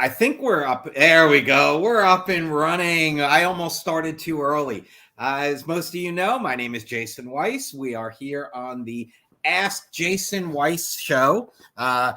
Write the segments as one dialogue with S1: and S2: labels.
S1: I think we're up. There we go. We're up and running. I almost started too early. As most of you know, my name is Jason Weiss. We are here on the Ask Jason Weiss show. I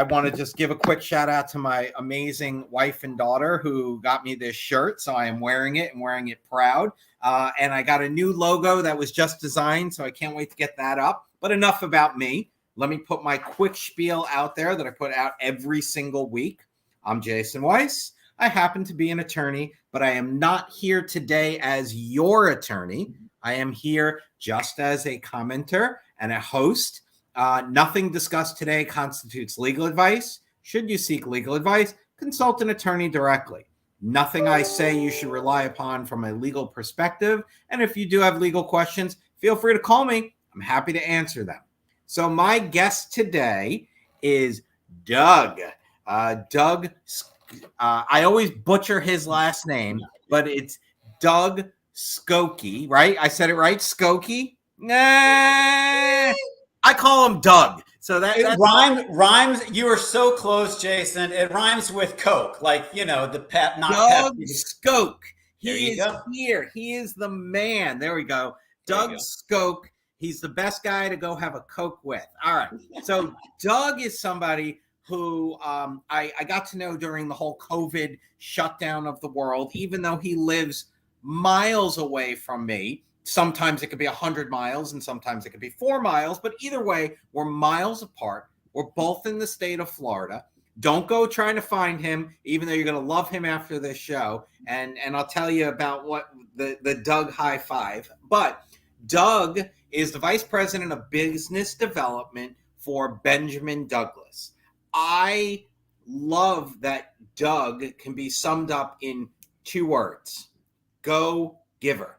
S1: want to just give a quick shout out to my amazing wife and daughter who got me this shirt. So I am wearing it and wearing it proud. And I got a new logo that was just designed. So I can't wait to get that up. But enough about me. Let me put my quick spiel out there that I put out every single week. I'm Jason Weiss. I happen to be an attorney, but I am not here today as your attorney. I am here just as a commenter and a host. Nothing discussed today constitutes legal advice. Should you seek legal advice, consult an attorney directly. Nothing I say you should rely upon from a legal perspective. And if you do have legal questions, feel free to call me. I'm happy to answer them. So my guest today is Doug. Doug, I always butcher his last name, but it's doug.skoke, right? I said it right, Skoke? Nah, I call him Doug. So that
S2: rhymes. You are so close, Jason. It rhymes with Coke, like, you know, the pet, not
S1: Doug.skoke. He is here. He is the man. There we go. Doug.skoke. He's the best guy to go have a Coke with. All right. So Doug is somebody who I got to know during the whole COVID shutdown of the world, even though he lives miles away from me. Sometimes it could be 100 miles and sometimes it could be 4 miles. But either way, we're miles apart. We're both in the state of Florida. Don't go trying to find him, even though you're going to love him after this show. And I'll tell you about what the Doug high five. But Doug is the vice president of business development for Benjamin Douglas. I love that Doug can be summed up in 2 words: go giver.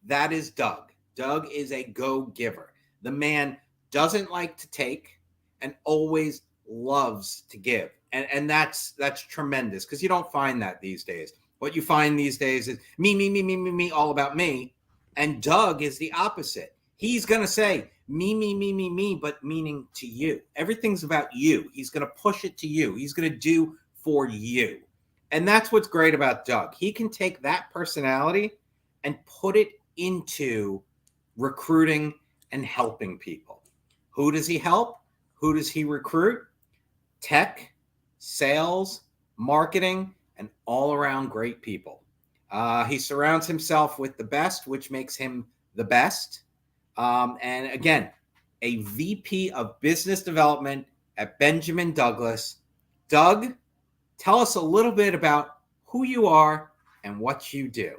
S1: That is Doug. Doug is a go giver. The man doesn't like to take and always loves to give. And that's tremendous because you don't find that these days. What you find these days is me, all about me. And Doug is the opposite. He's going to say, me, but meaning to you. Everything's about you. He's going to push it to you. He's going to do for you. And that's what's great about Doug. He can take that personality and put it into recruiting and helping people. Who does he help? Who does he recruit? Tech, sales, marketing, and all around great people. He surrounds himself with the best, which makes him the best. And again, a VP of business development at Benjamin Douglas. Doug, tell us a little bit about who you are and what you do.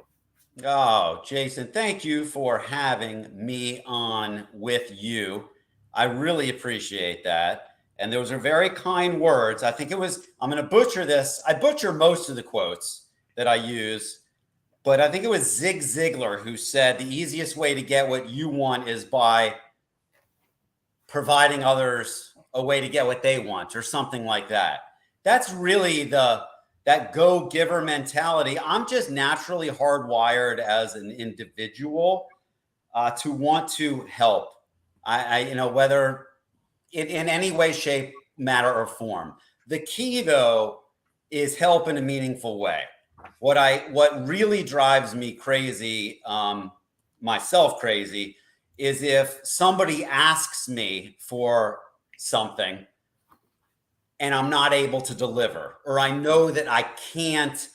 S2: Oh, Jason, thank you for having me on with you. I really appreciate that. And those are very kind words. I think it was, I'm going to butcher this. I butcher most of the quotes that I use. But I think it was Zig Ziglar who said the easiest way to get what you want is by providing others a way to get what they want, or something like that. That's really that go-giver mentality. I'm just naturally hardwired as an individual to want to help. I whether in any way, shape, matter, or form. The key, though, is help in a meaningful way. What really drives me crazy, myself crazy, is if somebody asks me for something and I'm not able to deliver, or I know that I can't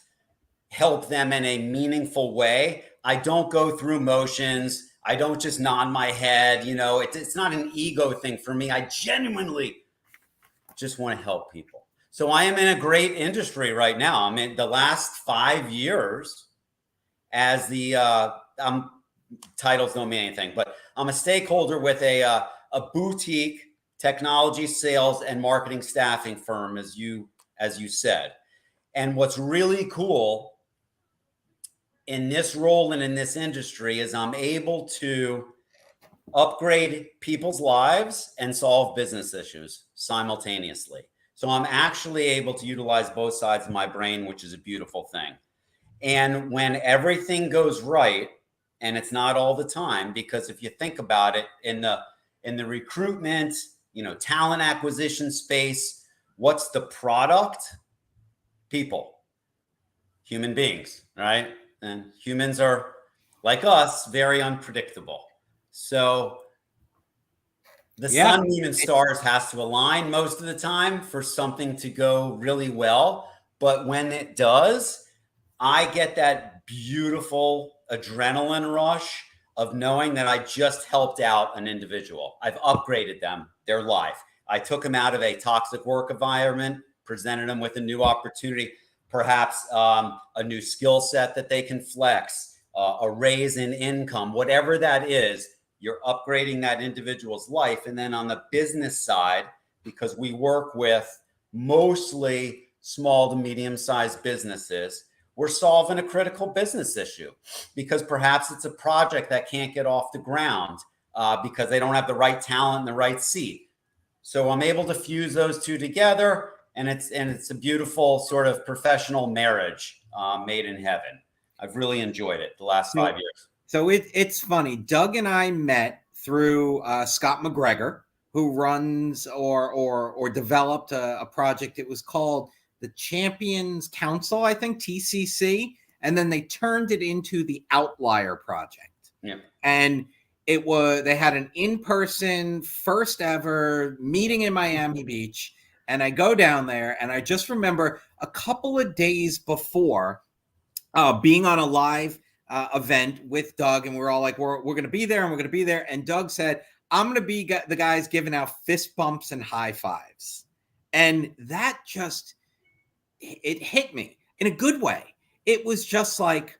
S2: help them in a meaningful way. I don't go through motions. I don't just nod my head. You know, it's not an ego thing for me. I genuinely just want to help people. So I am in a great industry right now. I'm in the last 5 years as titles don't mean anything, but I'm a stakeholder with a boutique technology, sales, and marketing staffing firm, as you said. And what's really cool in this role and in this industry is I'm able to upgrade people's lives and solve business issues simultaneously. So I'm actually able to utilize both sides of my brain, which is a beautiful thing. And when everything goes right, and it's not all the time, because if you think about it, in the recruitment, talent acquisition space, what's the product? people, human beings, right? And humans are, like us, very unpredictable. So the sun, moon, and stars has to align most of the time for something to go really well. But when it does, I get that beautiful adrenaline rush of knowing that I just helped out an individual. I've upgraded them, their life. I took them out of a toxic work environment, presented them with a new opportunity, perhaps a new skill set that they can flex, a raise in income, whatever that is. You're upgrading that individual's life. And then on the business side, because we work with mostly small to medium-sized businesses, we're solving a critical business issue because perhaps it's a project that can't get off the ground because they don't have the right talent in the right seat. So I'm able to fuse those two together, and it's a beautiful sort of professional marriage made in heaven. I've really enjoyed it the last 5 years.
S1: So it's funny. Doug and I met through Scott McGregor, who runs or developed a project. It was called the Champions Council, I think, TCC, and then they turned it into the Outlier Project.
S2: Yeah.
S1: And they had an in-person first ever meeting in Miami Beach, and I go down there, and I just remember a couple of days before being on a live event with Doug, and we're all like, we're going to be there, and we're going to be there. And Doug said, I'm going to be the guys giving out fist bumps and high fives. And that just, it hit me in a good way. It was just like,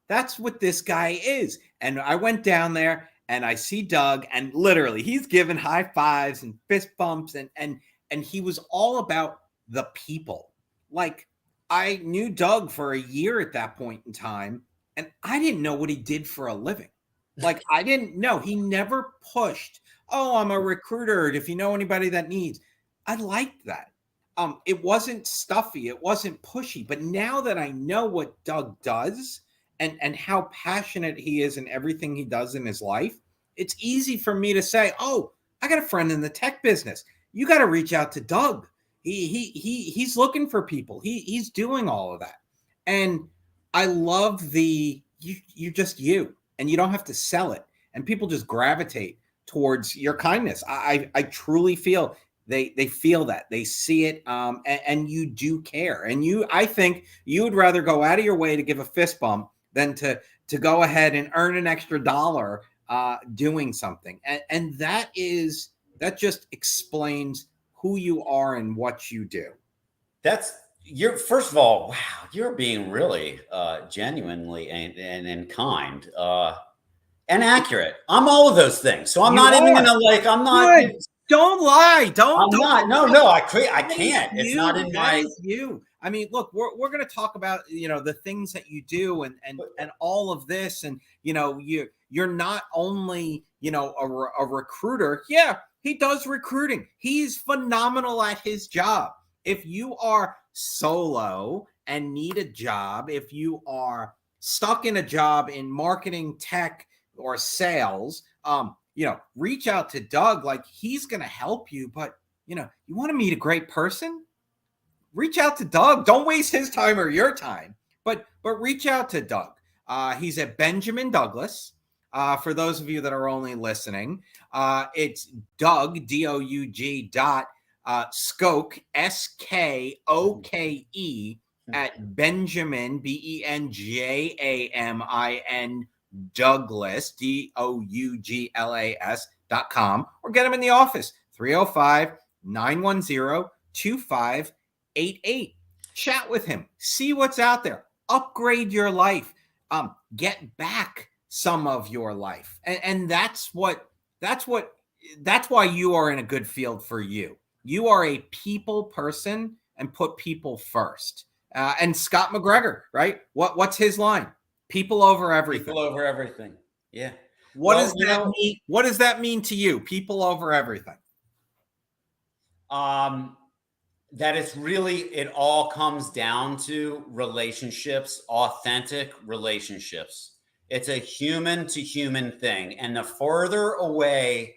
S1: that's what this guy is. And I went down there and I see Doug, and literally he's giving high fives and fist bumps. And he was all about the people. Like, I knew Doug for a year at that point in time, and I didn't know what he did for a living. Like, I didn't know. He never pushed, oh, I'm a recruiter, if you know anybody that needs. I liked that. It wasn't stuffy. It wasn't pushy. But now that I know what Doug does and how passionate he is in everything he does in his life, it's easy for me to say, oh, I got a friend in the tech business. You got to reach out to Doug. He's looking for people. He's doing all of that. And I love you're just you, and you don't have to sell it. And people just gravitate towards your kindness. I truly feel they feel that, they see it, and you do care. And I think you would rather go out of your way to give a fist bump than to go ahead and earn an extra dollar doing something. And that just explains who you are and what you do.
S2: First of all, wow, you're being really genuinely and kind and accurate. I'm all of those things. So I'm not even gonna I'm not.
S1: Good. Don't lie. Don't.
S2: No, I can't. It's not in my.
S1: You. I mean, look, we're going to talk about, the things that you do and all of this. And, you're not only, a recruiter. Yeah, he does recruiting. He's phenomenal at his job. If you are solo and need a job, if you are stuck in a job in marketing, tech, or sales, reach out to Doug. Like, he's going to help you. But, you want to meet a great person? Reach out to Doug. Don't waste his time or your time, but reach out to Doug. He's at Benjamin Douglas. For those of you that are only listening, it's Doug, DOUG .skoke, SKOKE at Benjamin, BENJAMIN Douglas, DOUGLAS.com, or get him in the office, 305-910-2588. Chat with him, see what's out there, upgrade your life, get back some of your life. And that's why you are in a good field for you. You are a people person and put people first. And Scott McGregor, right? What's his line? People over everything.
S2: People over everything. Yeah.
S1: What does that mean? What does that mean to you? People over everything.
S2: That it's really, it all comes down to relationships, authentic relationships. It's a human to human thing. And the further away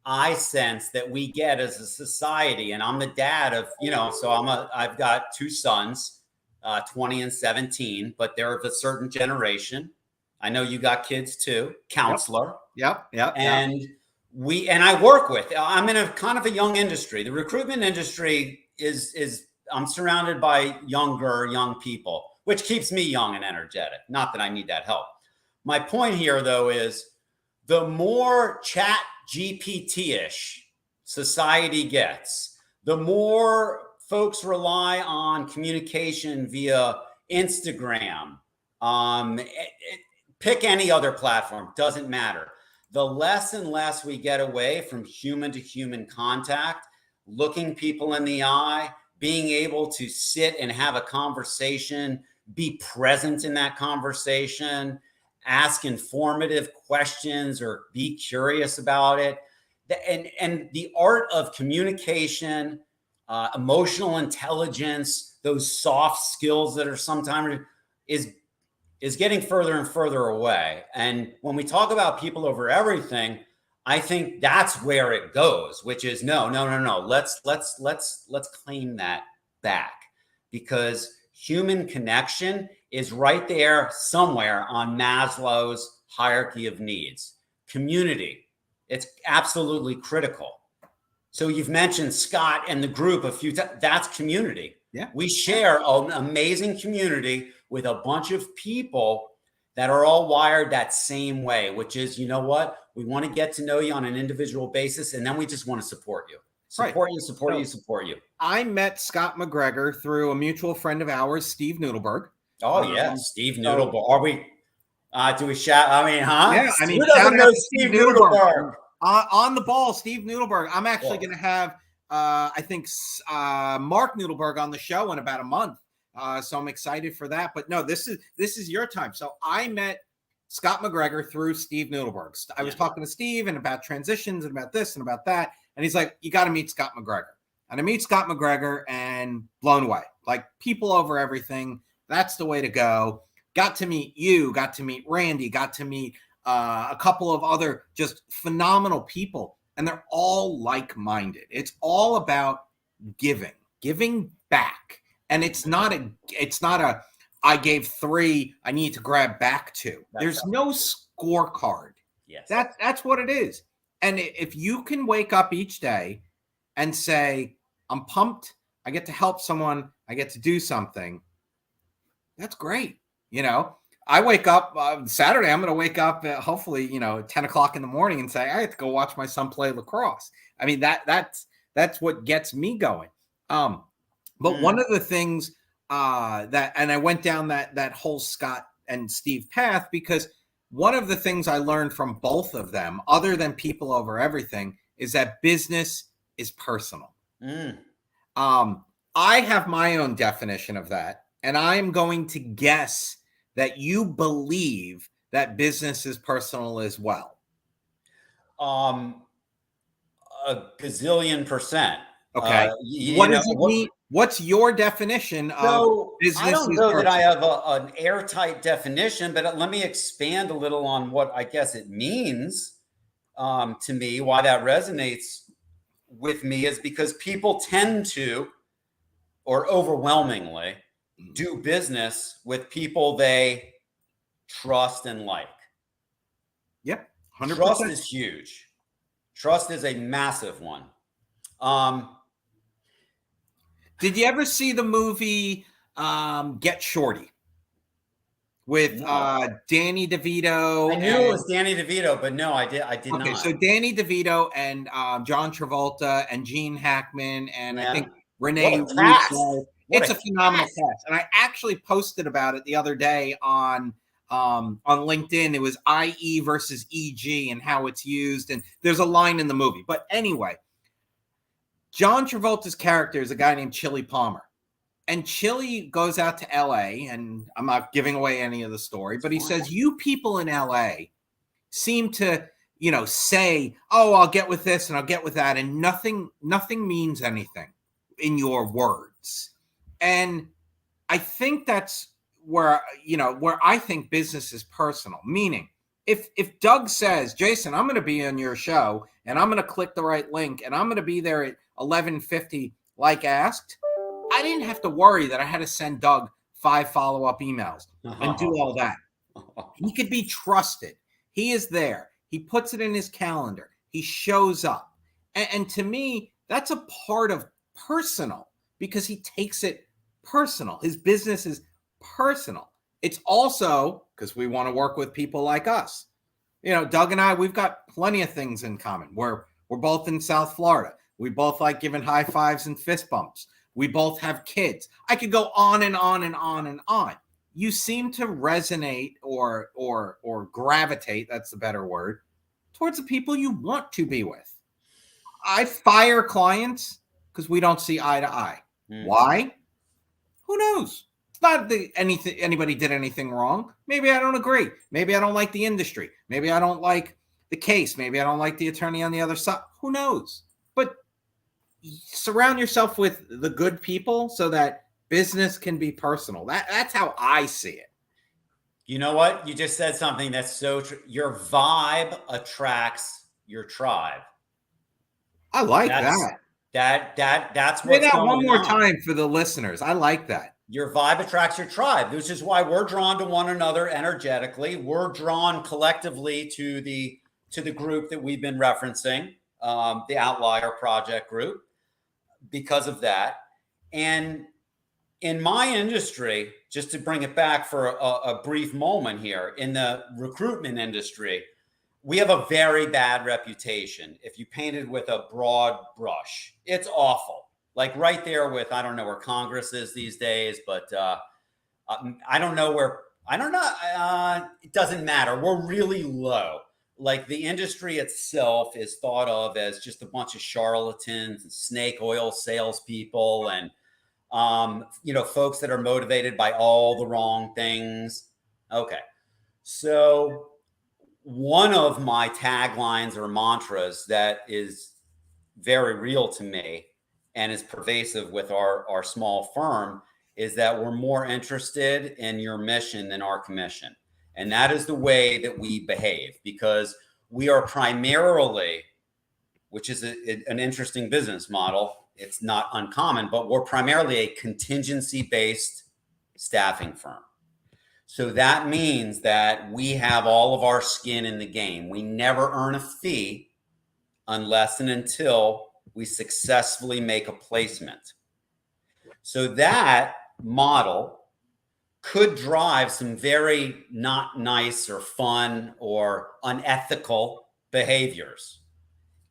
S2: I sense that we get as a society, and I'm the dad of, so I've got two sons, 20 and 17, but they're of a certain generation. I know you got kids too, counselor.
S1: Yep.
S2: And I work with, I'm in a kind of a young industry. The recruitment industry is I'm surrounded by young people, which keeps me young and energetic. Not that I need that help. My point here though is the more chat GPT-ish society gets, the more folks rely on communication via Instagram, pick any other platform, doesn't matter. The less and less we get away from human to human contact, looking people in the eye, being able to sit and have a conversation, be present in that conversation, ask informative questions or be curious about it. And the art of communication, emotional intelligence, those soft skills that are sometimes is getting further and further away. And when we talk about people over everything, I think that's where it goes, which is no. Let's claim that back, because human connection is right there somewhere on Maslow's hierarchy of needs. Community, it's absolutely critical. So you've mentioned Scott and the group a few times. That's community.
S1: Yeah.
S2: We share an amazing community with a bunch of people that are all wired that same way, which is, you know what? We want to get to know you on an individual basis, and then we just want to support you. Support you.
S1: I met Scott McGregor through a mutual friend of ours, Steve Noodleberg.
S2: Oh, yeah. Steve Noodleberg. Are we, do we shout? I mean, huh?
S1: Yeah, I mean,
S2: who doesn't know Steve Noodleberg?
S1: On the ball, Steve Noodleberg. I'm actually going to have, I think, Mark Noodleberg on the show in about a month. So I'm excited for that. But no, this is your time. So I met Scott McGregor through Steve Noodleberg. I was talking to Steve and about transitions and about this and about that. And he's like, you got to meet Scott McGregor. And I meet Scott McGregor and blown away. Like, people over everything. That's the way to go. Got to meet you, got to meet Randy, got to meet a couple of other just phenomenal people. And they're all like-minded. It's all about giving back. And it's not a I gave 3, I need to grab back 2. There's no scorecard.
S2: Yes.
S1: That's what it is. And if you can wake up each day and say, I'm pumped, I get to help someone, I get to do something, that's great. I wake up Saturday, I'm going to wake up hopefully, 10 o'clock in the morning and say, I have to go watch my son play lacrosse. I mean, that's what gets me going. But one of the things and I went down that whole Scott and Steve path, because one of the things I learned from both of them, other than people over everything, is that business is personal. I have my own definition of that, and I'm going to guess that you believe that business is personal as well.
S2: A gazillion %.
S1: Okay. What does it mean? What's your definition of business?
S2: I don't know that I have an airtight definition, but let me expand a little on what I guess it means to me. Why that resonates with me is because people tend to, or overwhelmingly, do business with people they trust and like.
S1: Yep, 100%.
S2: Trust is huge. Trust is a massive one.
S1: Did you ever see the movie Get Shorty with Danny DeVito?
S2: I knew it was Danny DeVito, but no, I did not.
S1: Okay, so Danny DeVito and John Travolta and Gene Hackman and I think Renee Russo. It's a phenomenal cast. And I actually posted about it the other day on LinkedIn. It was IE versus EG and how it's used. And there's a line in the movie. But anyway, John Travolta's character is a guy named Chili Palmer. And Chili goes out to LA, and I'm not giving away any of the story, but he says, you people in LA seem to, say, oh, I'll get with this and I'll get with that. And nothing means anything in your words. And I think that's where I think business is personal. Meaning, if Doug says, Jason, I'm going to be on your show and I'm going to click the right link and I'm going to be there at 11:50 like asked, I didn't have to worry that I had to send Doug 5 follow-up emails and do all that. He could be trusted. He is there. He puts it in his calendar. He shows up. And to me, that's a part of personal because he takes it personal. His business is personal. It's also because we want to work with people like us. You know, Doug and I, we've got plenty of things in common. We're both in South Florida. We both like giving high fives and fist bumps. We both have kids. I could go on and on and on and on. You seem to resonate or gravitate, that's the better word, towards the people you want to be with. I fire clients because we don't see eye to eye. Why? Who knows? It's not that anybody did anything wrong. Maybe I don't agree. Maybe I don't like the industry. Maybe I don't like the case. Maybe I don't like the attorney on the other side. Who knows? But surround yourself with the good people so that business can be personal. That's how I see it.
S2: You know what? You just said something that's so true. Your vibe attracts your tribe.
S1: I like that.
S2: That's
S1: what's going on. One more time for the listeners. I like that.
S2: Your vibe attracts your tribe, which is why we're drawn to one another energetically. We're drawn collectively to the group that we've been referencing, the Outlier Project group, because of that. And in my industry, just to bring it back for a brief moment here, in the recruitment industry, we have a very bad reputation. If you paint it with a broad brush, it's awful. Like right there with, I don't know where Congress is these days, but I don't know where, it doesn't matter. We're really low. Like the industry itself is thought of as just a bunch of charlatans and snake oil salespeople and, folks that are motivated by all the wrong things. Okay. So one of my taglines or mantras that is very real to me and is pervasive with our small firm is that we're more interested in your mission than our commission. And that is the way that we behave, because we are primarily, which is an interesting business model. It's not uncommon, but we're primarily a contingency-based staffing firm. So that means that we have all of our skin in the game. We never earn a fee unless and until we successfully make a placement. So that model could drive some very not nice or fun or unethical behaviors.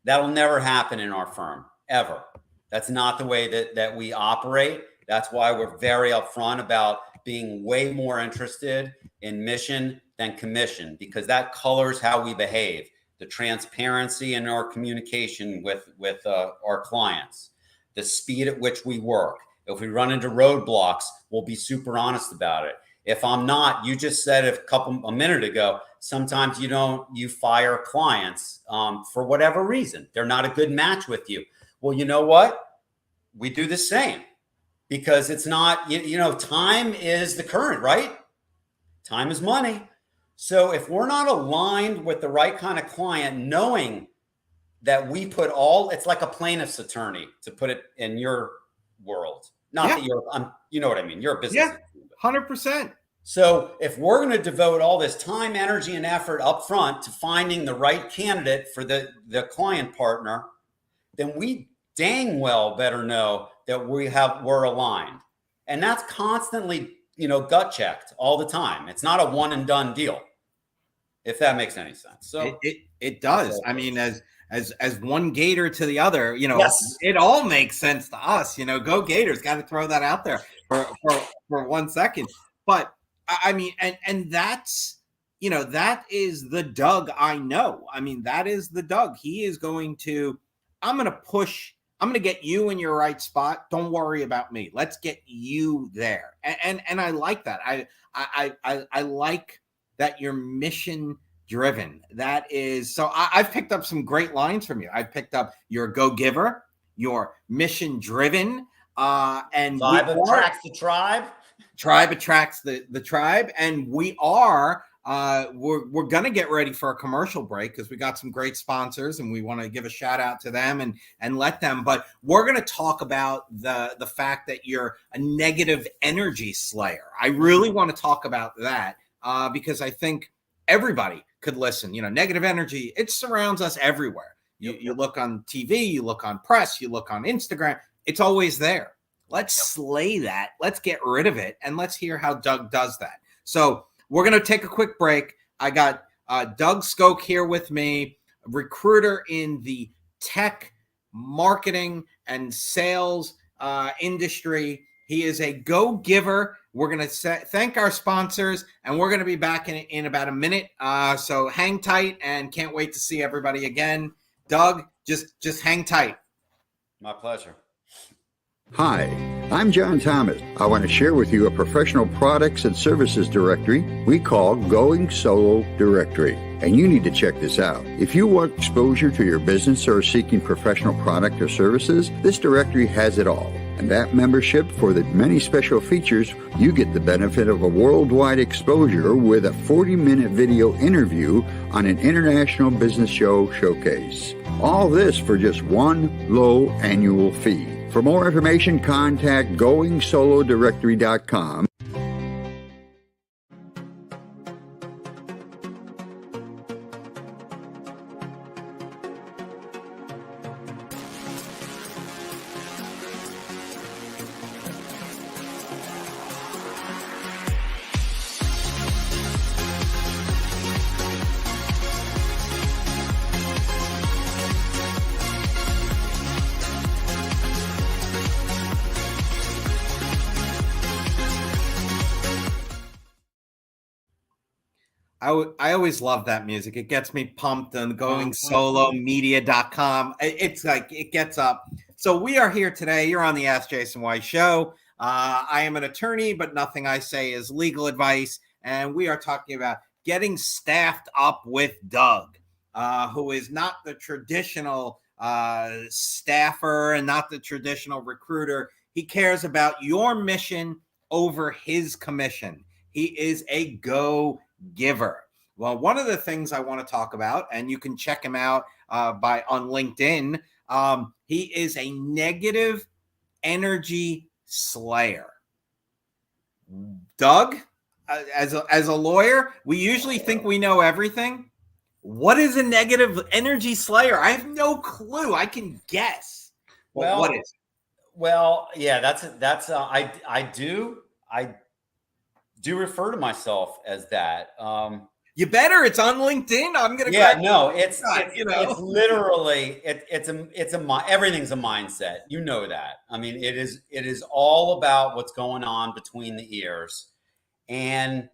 S2: That'll never happen in our firm, ever. That's not the way that we operate. That's why we're very upfront about being way more interested in mission than commission, because that colors how we behave. The transparency in our communication with our clients, the speed at which we work. If we run into roadblocks, we'll be super honest about it. If I'm not, you just said a minute ago, sometimes you fire clients for whatever reason. They're not a good match with you. Well, you know what? We do the same, because it's not, time is the current, right? Time is money. So if we're not aligned with the right kind of client, knowing that we put it's like a plaintiff's attorney, to put it in your world. Not that you know what I mean? You're a business.
S1: Yeah, 100%.
S2: So if we're going to devote all this time, energy, and effort up front to finding the right candidate for the client partner, then we dang well better know that we're aligned. And that's constantly, gut checked all the time. It's not a one and done deal, if that makes any sense. So
S1: it does. I mean, as one Gator to the other,
S2: yes.
S1: It all makes sense to us. Go Gators. Got to throw that out there for 1 second. But I mean, and that's, that is the Doug I know. I mean, that is the Doug. He is going to, I'm going to get you in your right spot. Don't worry about me. Let's get you there. And I like that. I like that you're mission driven. That is, so I've picked up some great lines from you. I've picked up you're a go-giver, you're mission driven, and
S2: tribe attracts the tribe.
S1: Tribe attracts the tribe, and we are we're going to get ready for a commercial break because we got some great sponsors and we want to give a shout out to them and let them. But we're going to talk about the fact that you're a negative energy slayer. I really want to talk about that because I think everybody could listen. Negative energy, it surrounds us everywhere. You look on TV, you look on press, you look on Instagram, it's always there. Let's slay that. Let's get rid of it. And let's hear how Doug does that. So we're going to take a quick break. I got Doug Skoke here with me, recruiter in the tech marketing and sales industry. He is a go-giver. We're going to thank our sponsors, and we're going to be back in about a minute. So hang tight, and can't wait to see everybody again. Doug, just hang tight.
S2: My pleasure.
S3: Hi, I'm John Thomas. I want to share with you a professional products and services directory we call Going Solo Directory. And you need to check this out. If you want exposure to your business or are seeking professional product or services, this directory has it all. And that membership, for the many special features, you get the benefit of a worldwide exposure with a 40-minute video interview on an international business show showcase. All this for just one low annual fee. For more information, contact goingsolodirectory.com.
S1: I always love that music. It gets me pumped on goingsolomedia.com. It's like it gets up. So we are here today. You're on the Ask Jason Weiss show. I am an attorney, but nothing I say is legal advice. And we are talking about getting staffed up with Doug, who is not the traditional staffer and not the traditional recruiter. He cares about your mission over his commission. He is a go-giver. Well, one of the things I want to talk about, and you can check him out on LinkedIn, he is a negative energy slayer. Doug, as a lawyer, we usually think we know everything. What is a negative energy slayer? I have no clue. I can guess. Well, what is it?
S2: Well, yeah, I do refer to myself as that.
S1: You better. It's on LinkedIn. I'm gonna.
S2: It's literally everything's a mindset. You know that. I mean, it is all about what's going on between the ears, and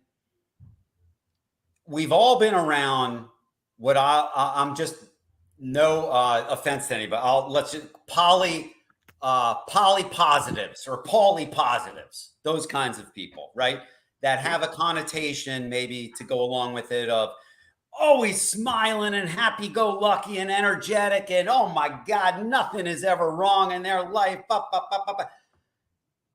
S2: we've all been around what I'm just no offense to anybody. Let's just poly positives or poly positives, those kinds of people, right? That have a connotation maybe to go along with it of always smiling and happy-go-lucky and energetic and, oh my God, nothing is ever wrong in their life.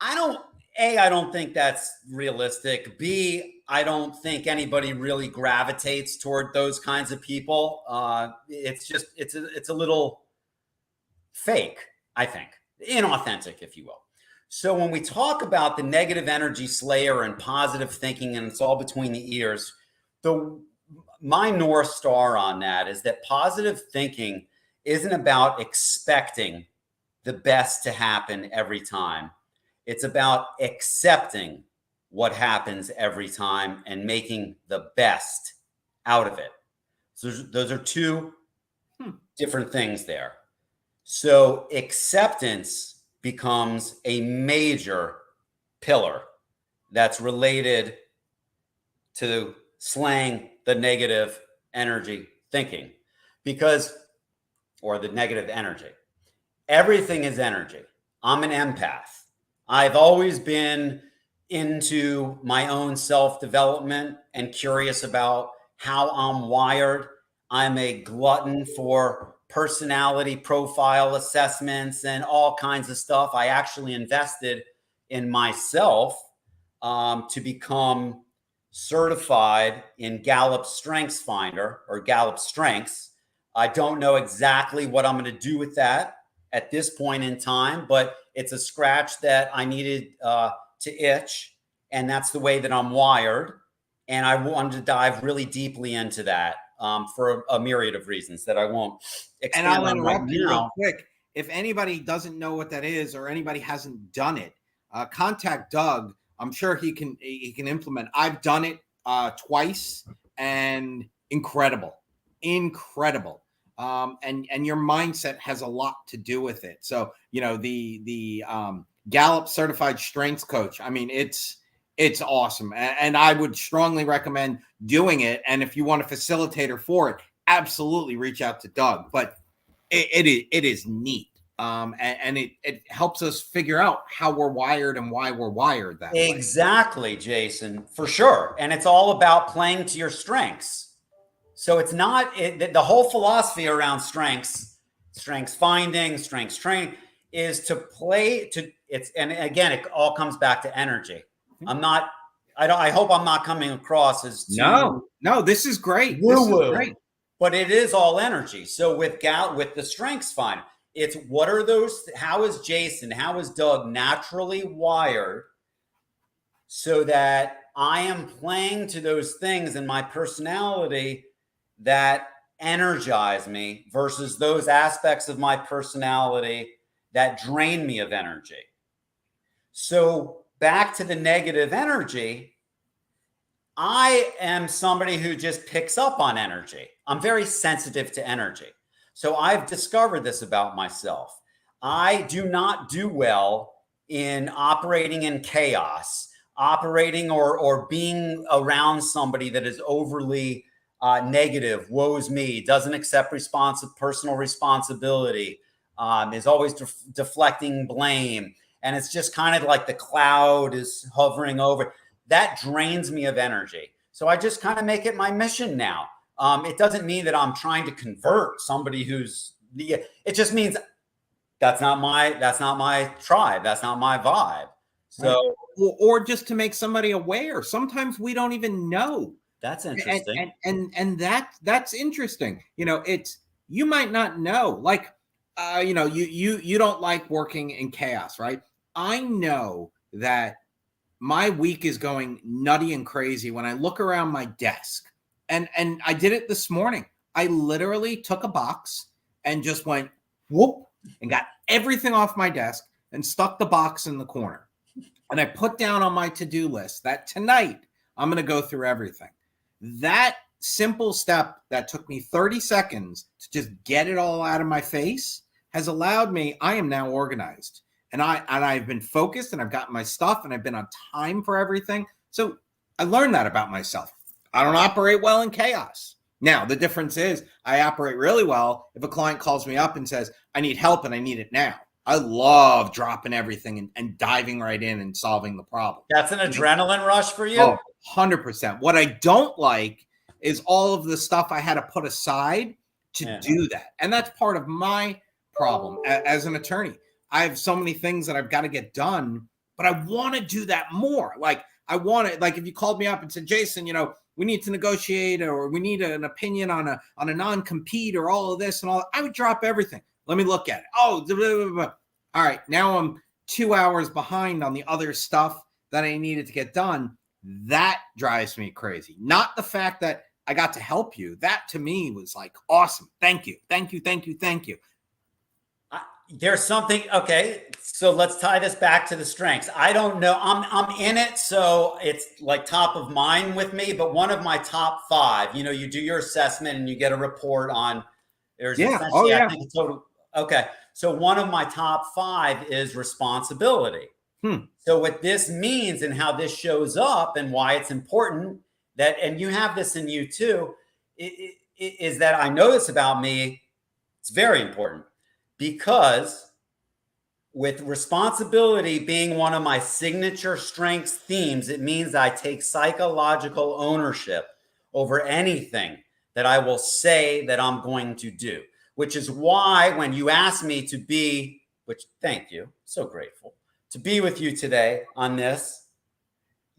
S2: I don't think that's realistic. B, I don't think anybody really gravitates toward those kinds of people. It's a little fake, I think, inauthentic, if you will. So when we talk about the negative energy slayer and positive thinking, and it's all between the ears, my North Star on that is that positive thinking isn't about expecting the best to happen every time. It's about accepting what happens every time and making the best out of it. So those are two different things there. So acceptance becomes a major pillar that's related to slaying the negative energy thinking or the negative energy. Everything is energy. I'm an empath. I've always been into my own self-development and curious about how I'm wired. I'm a glutton for personality profile assessments and all kinds of stuff. I actually invested in myself to become certified in Gallup Strengths Finder or Gallup Strengths. I don't know exactly what I'm going to do with that at this point in time, but it's a scratch that I needed to itch, and that's the way that I'm wired. And I wanted to dive really deeply into that for a myriad of reasons that I won't expand on.
S1: And I'll interrupt you real
S2: now.
S1: quick. If anybody doesn't know what that is, or anybody hasn't done it, contact Doug. I'm sure he can implement. I've done it twice, and incredible. And your mindset has a lot to do with it. So, the Gallup certified strengths coach, I mean, it's awesome. And I would strongly recommend doing it. And if you want a facilitator for it, absolutely reach out to Doug. But it is neat. And it helps us figure out how we're wired and why we're wired that way.
S2: Exactly, Jason, for sure. And it's all about playing to your strengths. So it's not the whole philosophy around strengths finding, strengths training is to play to it's. And again, it all comes back to energy. I hope I'm not coming across as
S1: no, this is great.
S2: Woo-woo.
S1: This is great.
S2: But it is all energy. So with the strengths finder, it's what are those? How is Jason? How is Doug naturally wired so that I am playing to those things in my personality that energize me versus those aspects of my personality that drain me of energy. So back to the negative energy, I am somebody who just picks up on energy. I'm very sensitive to energy. So I've discovered this about myself. I do not do well in operating in chaos, operating or being around somebody that is overly negative, woe's me, doesn't accept personal responsibility, is always deflecting blame. And it's just kind of like the cloud is hovering over. That drains me of energy. So I just kind of make it my mission now. It doesn't mean that I'm trying to convert somebody it just means that's not my tribe. That's not my vibe. So,
S1: or just to make somebody aware. Sometimes we don't even know.
S2: That's interesting.
S1: And that's interesting. You might not know, like, you don't like working in chaos, right? I know that my week is going nutty and crazy when I look around my desk, and I did it this morning. I literally took a box and just went whoop and got everything off my desk and stuck the box in the corner. And I put down on my to-do list that tonight I'm going to go through everything. That simple step that took me 30 seconds to just get it all out of my face has allowed me, I am now organized, and I've been focused, and I've gotten my stuff, and I've been on time for everything. So I learned that about myself. I don't operate well in chaos. Now, the difference is I operate really well if a client calls me up and says, I need help and I need it now. I love dropping everything and diving right in and solving the problem.
S2: That's an adrenaline rush for you?
S1: Oh, 100%. What I don't like is all of the stuff I had to put aside to do that. And that's part of my problem as an attorney. I have so many things that I've got to get done, but I want to do that more. Like if you called me up and said, Jason, we need to negotiate, or we need an opinion on a non-compete, or all of this and all that, I would drop everything. Let me look at it. Oh, blah, blah, blah. All right. Now I'm 2 hours behind on the other stuff that I needed to get done. That drives me crazy. Not the fact that I got to help you. That to me was like, awesome. Thank you. Thank you. Thank you. Thank you.
S2: There's something. Okay. So let's tie this back to the strengths. I don't know. I'm in it. So it's like top of mind with me, but one of my top 5, you do your assessment and you get a report on there's essentially, I think, a total. Okay. So one of my top 5 is responsibility. So what this means and how this shows up and why it's important that, and you have this in you too, is that I know this about me. It's very important because with responsibility being one of my signature strengths themes, it means I take psychological ownership over anything that I will say that I'm going to do, which is why when you asked me to be, which thank you, so grateful to be with you today on this,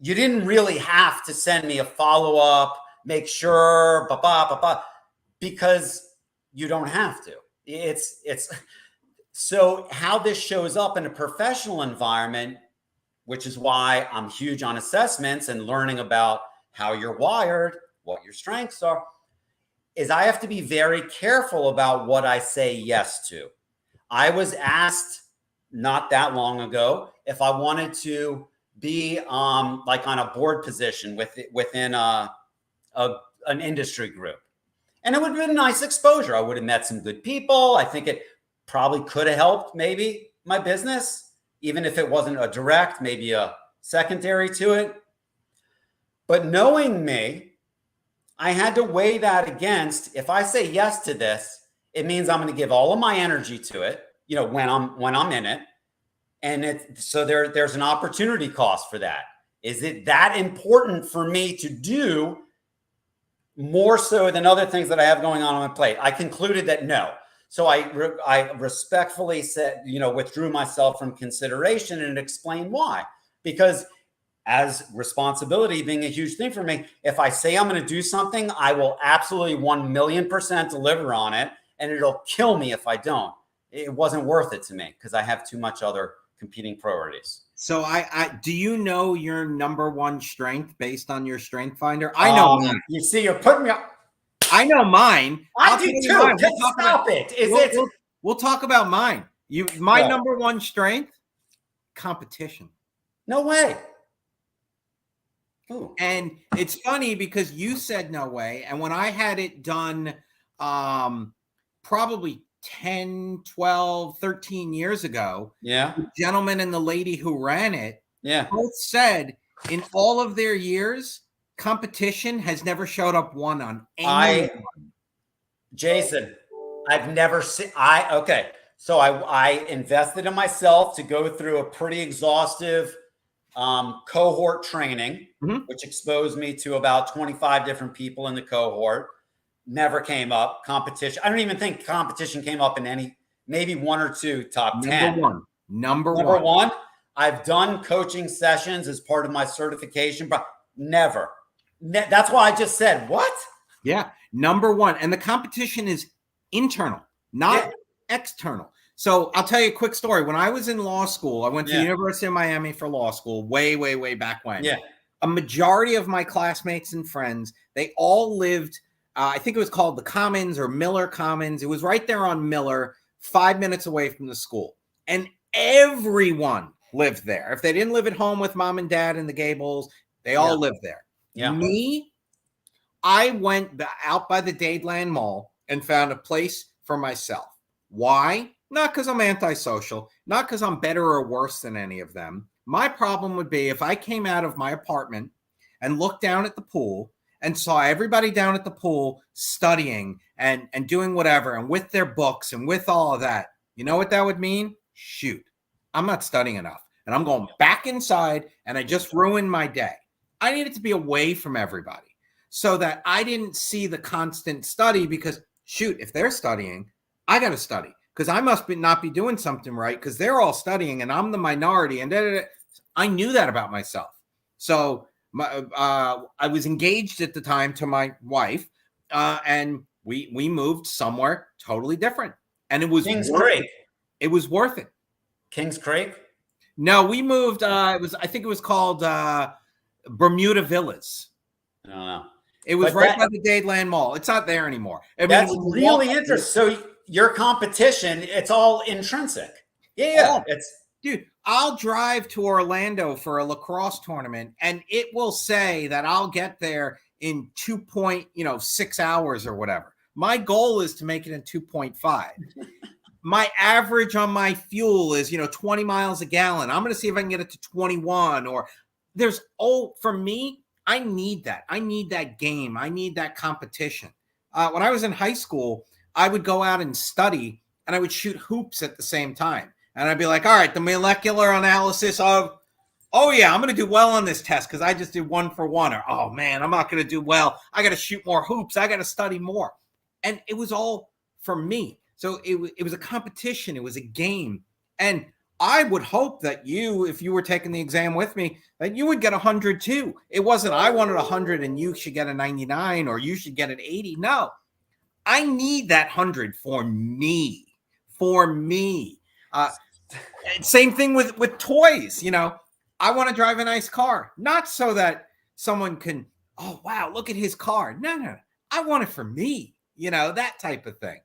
S2: you didn't really have to send me a follow-up, make sure, because you don't have to. It's so how this shows up in a professional environment, which is why I'm huge on assessments and learning about how you're wired, what your strengths are, is I have to be very careful about what I say yes to. I was asked not that long ago if I wanted to be like on a board position within an industry group. And it would have been a nice exposure. I would have met some good people. I think it probably could have helped maybe my business, even if it wasn't a direct, maybe a secondary to it. But knowing me, I had to weigh that against, if I say yes to this, it means I'm going to give all of my energy to it, you know, when I'm in it. And so there's an opportunity cost for that. Is it that important for me to do more so than other things that I have going on my plate? I concluded that no. So I respectfully said, you know, withdrew myself from consideration and explained why. Because as responsibility being a huge thing for me, if I say I'm going to do something, I will absolutely 1,000,000% deliver on it. And it'll kill me if I don't. It wasn't worth it to me because I have too much other competing priorities.
S1: So do you know your number one strength based on your strength finder? I know mine.
S2: You see, you're putting me up.
S1: I know mine.
S2: I do too. Stop it.
S1: We'll talk about mine. Number one strength, competition.
S2: No way.
S1: Ooh. And it's funny because you said no way. And when I had it done probably 10, 12, 13 years ago, the gentleman and the lady who ran it both said in all of their years, competition has never showed up one on anyone.
S2: Jason, I've never seen, so I invested in myself to go through a pretty exhaustive cohort training, which exposed me to about 25 different people in the cohort. Never came up. Competition. I don't even think competition came up in any, maybe one or two top 10.
S1: Number one.
S2: I've done coaching sessions as part of my certification, but never. That's why I just said, what?
S1: Yeah. Number one. And the competition is internal, not external. So I'll tell you a quick story. When I was in law school, I went to the University of Miami for law school way, way, way back when. Yeah. A majority of my classmates and friends, they all lived, I think it was called the Commons or Miller Commons. It was right there on Miller, 5 minutes away from the school. And everyone lived there. If they didn't live at home with mom and dad in the Gables, they all lived there. Yeah. Me, I went out by the Dadeland Mall and found a place for myself. Why? Not because I'm antisocial, not because I'm better or worse than any of them. My problem would be if I came out of my apartment and looked down at the pool and saw everybody down at the pool studying and doing whatever and with their books and with all of that. You know what that would mean? Shoot, I'm not studying enough. And I'm going back inside and I just ruined my day. I needed to be away from everybody so that I didn't see the constant study because, shoot, if they're studying, I got to study because I must not be doing something right because they're all studying and I'm the minority. And I knew that about myself. So I was engaged at the time to my wife and we moved somewhere totally different. And it was
S2: Kings Creek.
S1: It was worth it.
S2: Kings Creek?
S1: No, we moved. I think it was called Bermuda Villas.
S2: I don't know.
S1: It was by the Dadeland Mall. It's not there anymore.
S2: That's really interesting. So your competition, it's all intrinsic. Yeah.
S1: Dude, I'll drive to Orlando for a lacrosse tournament and it will say that I'll get there in 2.6 hours or whatever. My goal is to make it in 2.5. My average on my fuel is, 20 miles a gallon. I'm going to see if I can get it to 21 or for me, I need that. I need that game. I need that competition. When I was in high school, I would go out and study and I would shoot hoops at the same time. And I'd be like, all right, the molecular analysis of, oh yeah, I'm going to do well on this test because I just did 1 for 1. Or, oh man, I'm not going to do well. I got to shoot more hoops. I got to study more. And it was all for me. So it was a competition. It was a game. And I would hope that you, if you were taking the exam with me, that you would get 100 too. It wasn't, I wanted 100 and you should get a 99 or you should get an 80. No, I need that 100 for me. Same thing with toys. You know, I want to drive a nice car, not so that someone can, oh, wow, look at his car. No. I want it for me, you know, that type of thing.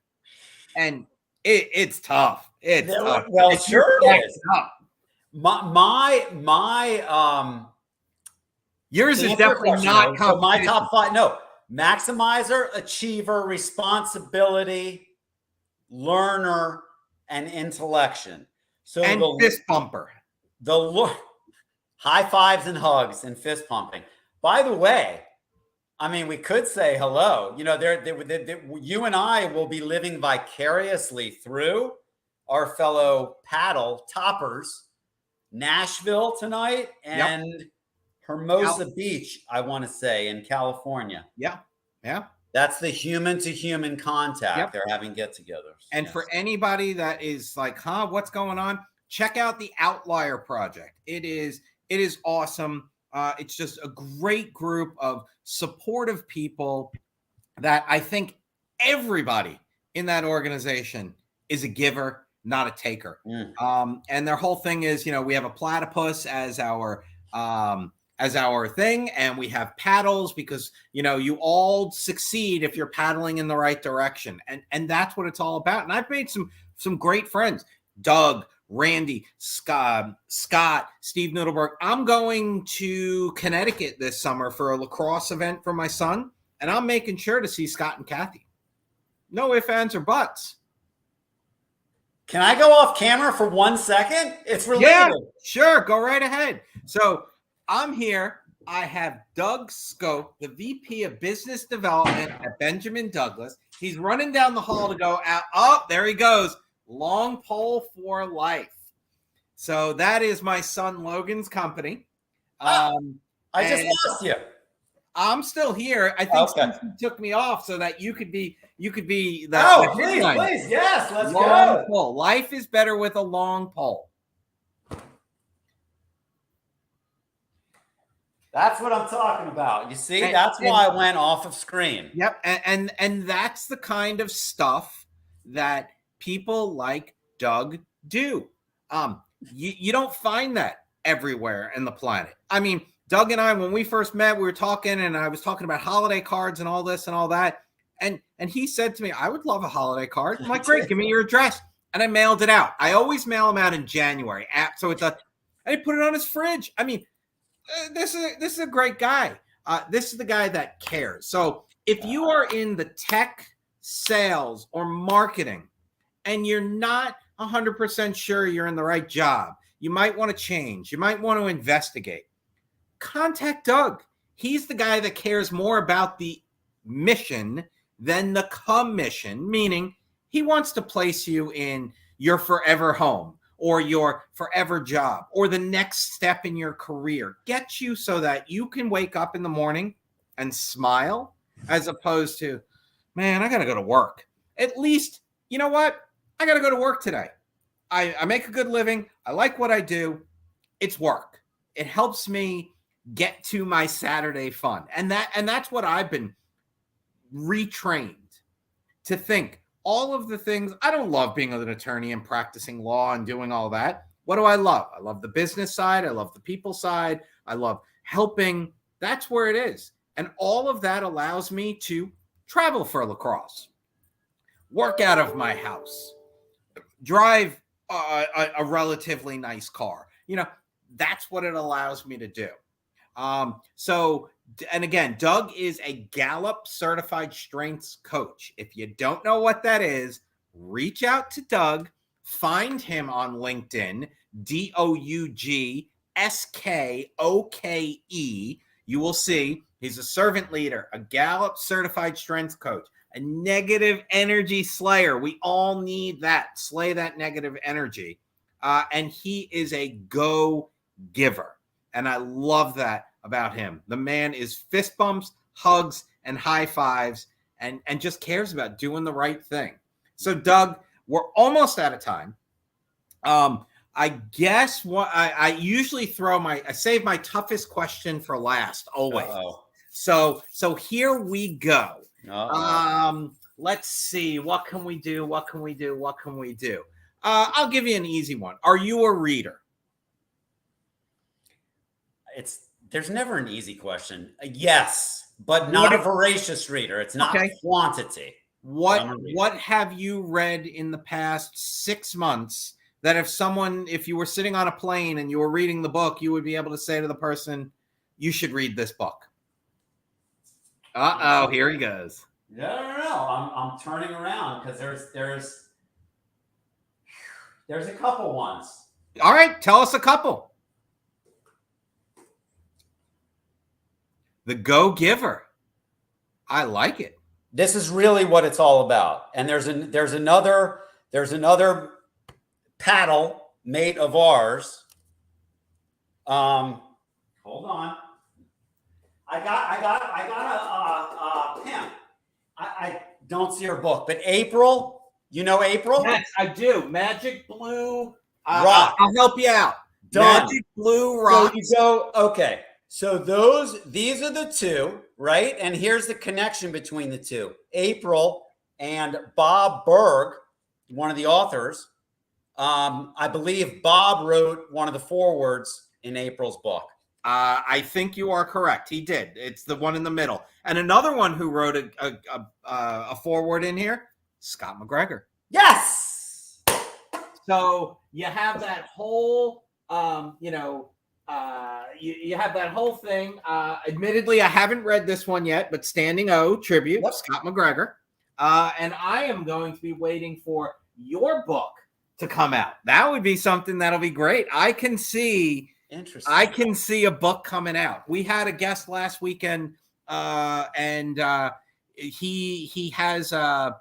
S1: And it's tough. It's tough.
S2: Well, sure it is.
S1: Yours is definitely not competition.
S2: So my top 5. No, maximizer, achiever, responsibility, learner, and intellection. So
S1: and fist bumper.
S2: High fives and hugs and fist pumping. By the way, I mean, we could say hello. You know, you and I will be living vicariously through our fellow paddle toppers, Nashville tonight and Hermosa Beach, I want to say, in California.
S1: Yeah.
S2: That's the human-to-human contact. They're having get-togethers.
S1: And for anybody that is like, what's going on? Check out the Outlier Project. It is awesome. It's just a great group of supportive people that I think everybody in that organization is a giver, not a taker. And their whole thing is, you know, we have a platypus as our thing, and we have paddles because, you know, you all succeed if you're paddling in the right direction. And that's what it's all about. And I've made some great friends. Doug, Randy, Scott, Steve Noodleberg. I'm going to Connecticut this summer for a lacrosse event for my son, and I'm making sure to see Scott and Kathy. No ifs, ands, or buts.
S2: Can I go off camera for 1 second? It's related.
S1: Yeah, sure. Go right ahead. So I'm here. I have Doug Skoke, the VP of Business Development at Benjamin Douglas. He's running down the hall to go out. Oh, there he goes. Long Pole for Life. So that is my son Logan's company.
S2: I just lost you.
S1: I'm still here. I think you took me off so that you could be the
S2: please, yes, let's
S1: long pole. Life is better with a long pole.
S2: That's what I'm talking about. You see, that's why I went off of screen.
S1: Yep, and that's the kind of stuff that people like Doug do. You don't find that everywhere in the planet. I mean, Doug and I, when we first met, we were talking, and I was talking about holiday cards and all this and all that. And he said to me, I would love a holiday card. I'm like, great, give me your address. And I mailed it out. I always mail them out in January. So and he put it on his fridge. I mean, this is a great guy. This is the guy that cares. So if you are in the tech, sales, or marketing, and you're not 100% sure you're in the right job, you might want to change. You might want to investigate. Contact Doug. He's the guy that cares more about the mission than the commission, meaning he wants to place you in your forever home or your forever job or the next step in your career. Get you so that you can wake up in the morning and smile as opposed to, man, I got to go to work. At least, you know what? I got to go to work today. I make a good living. I like what I do. It's work. It helps me get to my Saturday fun. And that's what I've been retrained to think. All of the things, I don't love being an attorney and practicing law and doing all that. What do I love? I love the business side. I love the people side. I love helping. That's where it is. And all of that allows me to travel for lacrosse, work out of my house, drive a relatively nice car. You know, that's what it allows me to do. And again, Doug is a Gallup certified strengths coach. If you don't know what that is, reach out to Doug, find him on LinkedIn, DOUGSKOKE. You will see he's a servant leader, a Gallup certified strengths coach, a negative energy slayer. We all need that. Slay that negative energy. And he is a go-giver. And I love that about him. The man is fist bumps, hugs, and high fives, and just cares about doing the right thing. So, Doug, we're almost out of time. I guess what I usually I save my toughest question for last always.
S2: Uh-oh.
S1: So here we go.
S2: Uh-oh.
S1: Let's see. What can we do? I'll give you an easy one. Are you a reader?
S2: There's never an easy question. Yes, but not a voracious reader. It's not quantity.
S1: What have you read in the past 6 months that if you were sitting on a plane and you were reading the book, you would be able to say to the person, you should read this book? Uh-oh, here he goes.
S2: No. I'm turning around because there's a couple ones.
S1: All right, tell us a couple. The Go-Giver. I like it.
S2: This is really what it's all about. And there's another paddle mate of ours. Hold on. I got a pimp. I don't see her book, but April, you know April?
S1: Yes, I do. Magic Blue
S2: Rock.
S1: I'll help you out.
S2: Done.
S1: Magic Blue Rock.
S2: So you go, okay. So these are the two, right? And here's the connection between the two. April and Bob Berg, one of the authors. I believe Bob wrote one of the forewords in April's book.
S1: I think you are correct. He did. It's the one in the middle. And another one who wrote a foreword in here, Scott McGregor.
S2: Yes.
S1: So you have that whole, you have that whole thing. Admittedly, I haven't read this one yet, but Standing O tribute, Scott McGregor. And I am going to be waiting for your book to come out. That would be something that'll be great. I can see a book coming out. We had a guest last weekend, and he has a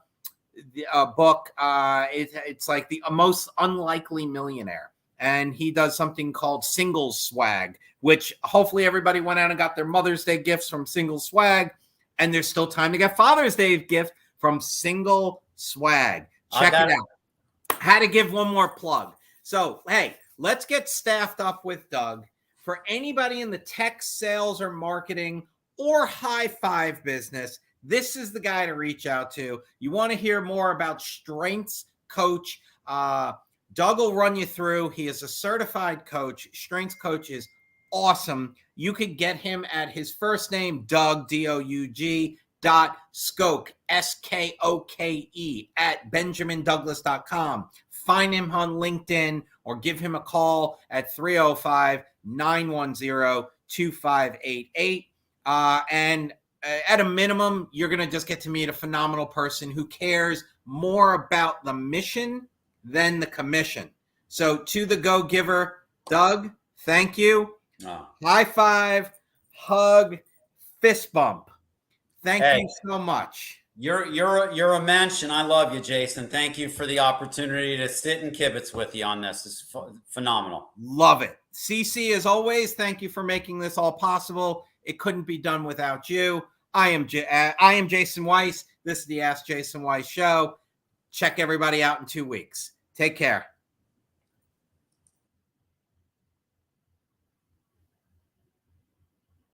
S1: book. It's like the most unlikely millionaire. And he does something called Singles Swag, which hopefully everybody went out and got their Mother's Day gifts from Single Swag. And there's still time to get Father's Day gift from Single Swag. Check it out. Had to give one more plug. So, hey, let's get staffed up with Doug. For anybody in the tech, sales, or marketing or high five business, this is the guy to reach out to. You want to hear more about Strengths Coach. Doug will run you through. He is a certified coach. Strengths Coach is awesome. You could get him at his first name, Doug, DOUG, .skoke, SKOKE, at benjamindouglas.com. Find him on LinkedIn or give him a call at 305-910-2588. And at a minimum, you're going to just get to meet a phenomenal person who cares more about the mission than the commission. So to the Go-Giver, Doug, thank you. High five, hug, fist bump. Thank you so much.
S2: You're a mensch, and I love you, Jason. Thank you for the opportunity to sit and kibitz with you on this. It's phenomenal.
S1: Love it. CC, as always, thank you for making this all possible. It couldn't be done without you. I am Jason Weiss. This is the Ask Jason Weiss Show. Check everybody out in 2 weeks. Take care.